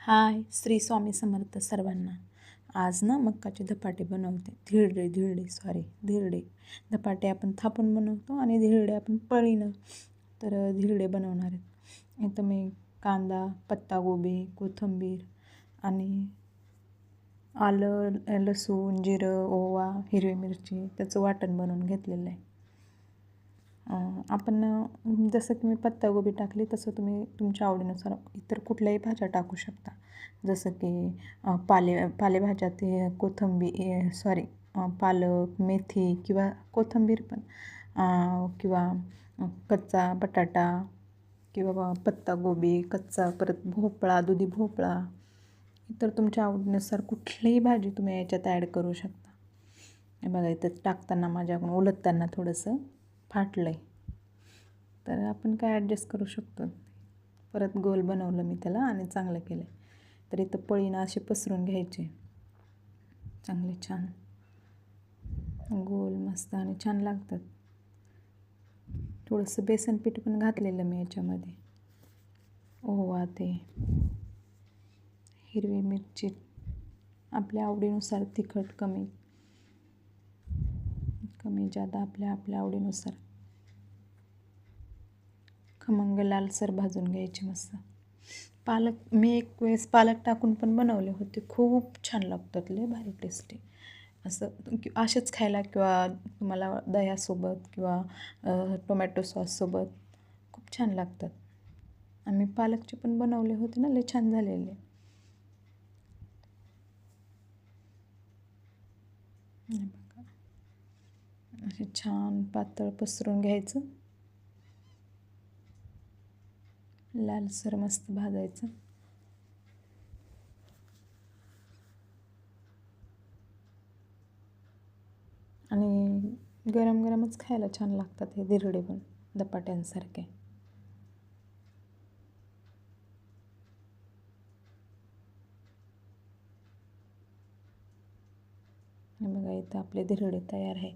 हाय, श्री स्वामी समर्थ सर्वांना. आज ना मक्काचे धपाटे बनवते. धिरडे. धपाटे आपण थापून बनवतो आणि धिरडे आपण पळीनं. तर धिरडे बनवणार आहेत. इथं मी कांदा, पत्तागोबी, कोथिंबीर आणि आलं, लसूण, जिरं, ओवा, हिरवी मिरची त्याचं वाटण बनवून घेतलेलं आहे. आपण जसं की मी पत्तागोबी टाकली तसं तुम्ही तुमच्या आवडीनुसार इतर कुठल्याही भाज्या टाकू शकता. जसं की पालेभाज्या ते पालक, मेथी किंवा कोथिंबीर पण किंवा कच्चा बटाटा किंवा पत्तागोबी, कच्चा परत भोपळा, दुधी भोपळा, इतर तुमच्या आवडीनुसार कुठलीही भाजी तुम्ही याच्यात ॲड करू शकता. हे बघा इथं टाकताना माझ्याकडून उलटताना थोडंसं फाटलं आहे, तर आपण काय ॲडजस्ट करू शकतो. परत गोल बनवलं मी त्याला आणि चांगलं केलं आहे. तर इथं पळीनं असे पसरून घ्यायचे चांगले, छान गोल मस्त आणि छान लागतात. थोडंसं बेसन पीठ पण घातलेलं मी याच्यामध्ये. ओवा, ते हिरवी मिरची आपल्या आवडीनुसार, तिखट कमी जादा आपल्या आवडीनुसार. खमंग लालसर भाजून घ्यायचे मस्त. मी एक वेळेस पालक टाकून पण बनवले होते, खूप छान लागतात, लय भारी टेस्टी. असेच खायला किंवा तुम्हाला दह्यासोबत किंवा टोमॅटो सॉससोबत खूप छान लागतात. आम्ही पालकचे पण बनवले होते ना, लय छान झालेले. बघा असे छान पातळ पसरून घ्यायचं, लालसर मस्त भाजायचं. आणि गरम गरमच खायला छान लागतात हे धिरडे पण, धपाट्यांसारखे. बघा इथं आपले धिरडे तयार आहे.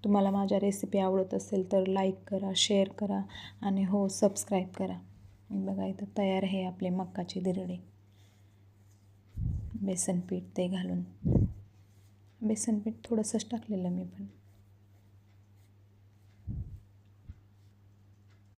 तुम्हाला माझ्या रेसिपी आवडत असेल तर लाईक करा, शेअर करा आणि हो, सबस्क्राईब करा. बघा इथं तयार आहे आपले मक्काचे धिरडे. बेसन पीठ ते घालून, बेसन पीठ थोडंसंच टाकलेलं मी पण.